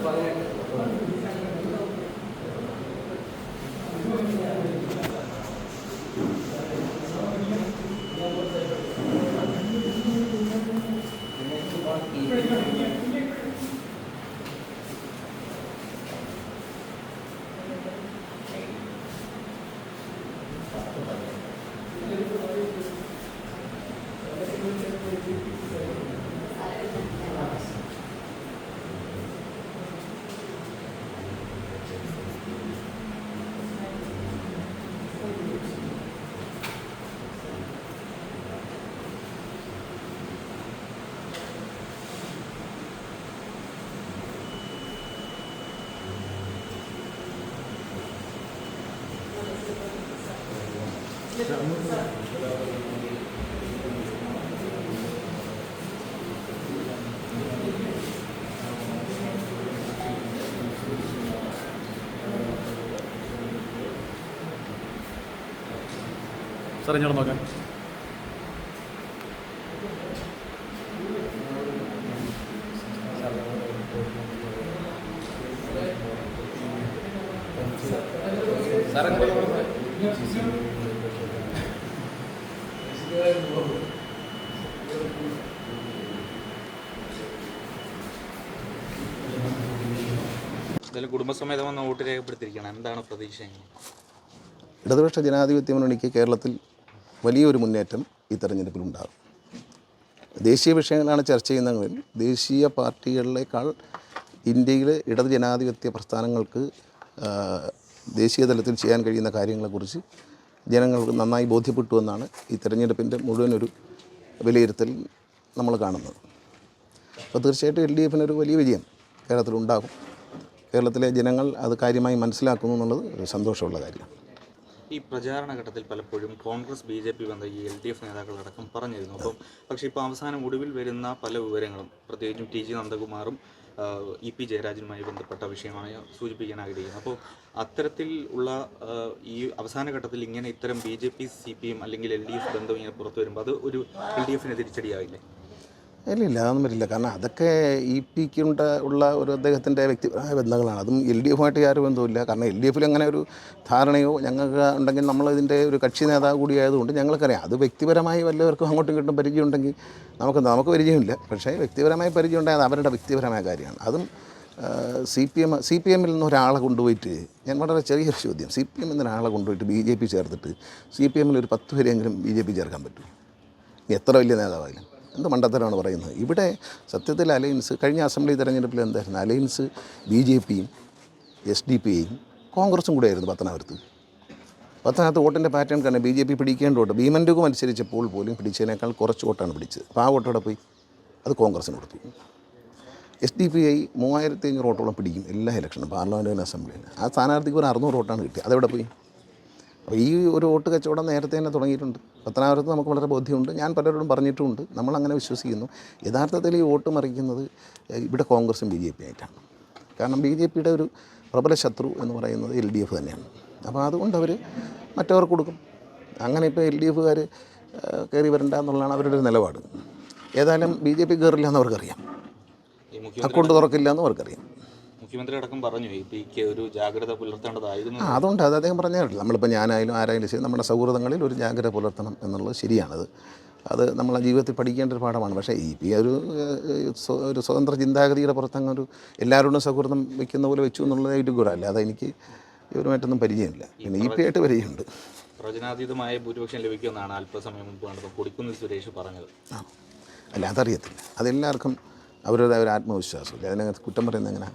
സാറേ ഇങ്ങോട്ട് നോക്കാം. കുടുംബസമേതം വന്ന് വോട്ട് രേഖപ്പെടുത്തിയിരിക്കണം. എന്താണ് പ്രതീക്ഷ? ഇടതുപക്ഷ ജനാധിപത്യ മുന്നണിക്ക് കേരളത്തിൽ വലിയൊരു മുന്നേറ്റം ഈ തെരഞ്ഞെടുപ്പിലുണ്ടാകും. ദേശീയ വിഷയങ്ങളാണ് ചർച്ച ചെയ്യുന്നതെങ്കിൽ ദേശീയ പാർട്ടികളിലേക്കാൾ ഇന്ത്യയിലെ ഇടത് ജനാധിപത്യ പ്രസ്ഥാനങ്ങൾക്ക് ദേശീയ തലത്തിൽ ചെയ്യാൻ കഴിയുന്ന കാര്യങ്ങളെക്കുറിച്ച് ജനങ്ങൾക്ക് നന്നായി ബോധ്യപ്പെട്ടുവെന്നാണ് ഈ തെരഞ്ഞെടുപ്പിൻ്റെ മുഴുവനൊരു വിലയിരുത്തൽ നമ്മൾ കാണുന്നത്. അപ്പോൾ തീർച്ചയായിട്ടും LDFനൊരു വലിയ വിജയം കേരളത്തിലുണ്ടാകും. കേരളത്തിലെ ജനങ്ങൾ അത് കാര്യമായി മനസ്സിലാക്കുന്നു എന്നുള്ളത് ഒരു സന്തോഷമുള്ള കാര്യമാണ്. ഈ പ്രചാരണ ഘട്ടത്തിൽ പലപ്പോഴും കോൺഗ്രസ് BJP ബന്ധം ഈ LDF നേതാക്കളടക്കം പറഞ്ഞിരുന്നു. പക്ഷേ ഇപ്പോൾ അവസാനം ഒടുവിൽ വരുന്ന പല വിവരങ്ങളും പ്രത്യേകിച്ചും TG നന്ദകുമാറും EP ജയരാജനുമായി ബന്ധപ്പെട്ട വിഷയമാണ് സൂചിപ്പിക്കാൻ ആഗ്രഹിക്കുന്നത്. അപ്പോൾ അത്തരത്തിൽ ഉള്ള ഈ അവസാന ഘട്ടത്തിൽ ഇങ്ങനെ ഇത്തരം BJP CPM അല്ലെങ്കിൽ LDF ബന്ധം ഇങ്ങനെ പുറത്തു വരുമ്പോൾ അത് ഒരു LDFന് തിരിച്ചടിയാവില്ലേ? ഇല്ല, അതൊന്നും വരില്ല. കാരണം അതൊക്കെ EP ഉള്ള ഒരു അദ്ദേഹത്തിൻ്റെ വ്യക്തിപരമായ ബന്ധങ്ങളാണ്. അതും LDFുമായിട്ട് യാതൊരു ബന്ധവുമില്ല. കാരണം LDFിൽ അങ്ങനെ ഒരു ധാരണയോ ഞങ്ങൾക്ക് ഉണ്ടെങ്കിൽ നമ്മളിതിൻ്റെ ഒരു കക്ഷി നേതാവ് കൂടിയായതുകൊണ്ട് ഞങ്ങൾക്കറിയാം. അത് വ്യക്തിപരമായി വല്ലവർക്കും അങ്ങോട്ടും ഇങ്ങോട്ടും പരിചയമുണ്ടെങ്കിൽ നമുക്ക് പരിചയമില്ല. പക്ഷേ വ്യക്തിപരമായി പരിചയം ഉണ്ടായത് അവരുടെ വ്യക്തിപരമായ കാര്യമാണ്. അതും CPMൽ നിന്ന് ഒരാളെ കൊണ്ടുപോയിട്ട്, ഞാൻ വളരെ ചെറിയൊരു ചോദ്യം, CPM എന്നൊരാളെ കൊണ്ടുപോയിട്ട് BJP ചേർത്തിട്ട് CPMൽ ഒരു 10 പേരെങ്കിലും BJP ചേർക്കാൻ പറ്റും? എത്ര വലിയ നേതാവായാലും എന്ത് മണ്ടത്തരമാണ് പറയുന്നത്. ഇവിടെ സത്യത്തിൽ അലയൻസ് കഴിഞ്ഞ അസംബ്ലി തെരഞ്ഞെടുപ്പിൽ എന്തായിരുന്നു? അലയൻസ് BJPയും SDP-യും കോൺഗ്രസും കൂടെ ആയിരുന്നു പത്തനംതിട്ട വോട്ടിൻ്റെ പാറ്റേൺ കാരണം BJP പിടിക്കേണ്ട വോട്ട് ഭീമൻഡുക്ക് മത്സരിച്ചപ്പോൾ പോലും പിടിച്ചതിനേക്കാൾ കുറച്ച് വോട്ടാണ് പിടിച്ചത്. അപ്പോൾ ആ വോട്ടോടെ പോയി അത് കോൺഗ്രസിന് കൊടുത്തു. SDP-ഐ 3500 വോട്ടോളം പിടിക്കും എല്ലാ ഇലക്ഷനും, പാർലമെൻറ്റിന് അസംബ്ലിയിൽ. ആ സ്ഥാനാർത്ഥിക്ക് ഒരു 600 വോട്ടാണ് കിട്ടിയത്. അതെവിടെ പോയി? അപ്പോൾ ഈ ഒരു വോട്ട് കച്ചവടം നേരത്തെ തന്നെ തുടങ്ങിയിട്ടുണ്ട്. പത്തനാപുരത്ത് നമുക്ക് വളരെ ബോധ്യമുണ്ട്. ഞാൻ പലരോടും പറഞ്ഞിട്ടുമുണ്ട്. നമ്മളങ്ങനെ വിശ്വസിക്കുന്നു. യഥാർത്ഥത്തിൽ ഈ വോട്ട് മറിക്കുന്നത് ഇവിടെ കോൺഗ്രസും BJP ആയിട്ടാണ്. കാരണം BJPയുടെ ഒരു പ്രബല ശത്രു എന്ന് പറയുന്നത് LDF തന്നെയാണ്. അപ്പോൾ അതുകൊണ്ട് അവർ മറ്റവർക്ക് കൊടുക്കും. അങ്ങനെ ഇപ്പോൾ LDFകാർ കയറി വരണ്ട എന്നുള്ളതാണ് അവരുടെ ഒരു നിലപാട്. ഏതായാലും BJP കയറില്ല എന്ന് അവർക്കറിയാം, അക്കൗണ്ട് തുറക്കില്ല എന്ന് അവർക്കറിയാം. മുഖ്യമന്ത്രി അടക്കം പറഞ്ഞു ഇപിക്ക് ഒരു ജാഗ്രത പുലർത്തേണ്ടതായിരുന്നു. അതുകൊണ്ട് അത് അദ്ദേഹം പറഞ്ഞാൽ നമ്മളിപ്പോൾ ഞാനായാലും ആരായാലും ശരി നമ്മുടെ സൗഹൃദങ്ങളിൽ ഒരു ജാഗ്രത പുലർത്തണം എന്നുള്ളത് ശരിയാണത്. അത് നമ്മളെ ജീവിതത്തിൽ പഠിക്കേണ്ട ഒരു പാഠമാണ്. പക്ഷേ EP ഒരു സ്വതന്ത്ര ചിന്താഗതിയുടെ പുറത്തങ്ങൊരു എല്ലാവരോടും സൗഹൃദം വയ്ക്കുന്ന പോലെ വെച്ചു എന്നുള്ളതായിട്ട് കൂടെ അല്ല. അതെനിക്ക് ഇവരുമായിട്ടൊന്നും പരിചയമില്ല. പിന്നെ EP ആയിട്ട് പരിചയമുണ്ട്. പ്രവചനാതീതമായ ഭൂരിപക്ഷം ലഭിക്കുമെന്നാണ് അല്പസമയം മുമ്പ് കണ്ടത് കൊടിക്കുന്നിൽ സുരേഷ് പറഞ്ഞത്. അല്ല, അതറിയത്തില്ല. അതെല്ലാവർക്കും അവരുടെ ഒരു ആത്മവിശ്വാസമില്ല. അതിനകത്ത് കുറ്റം പറയുന്നത് എങ്ങനെ?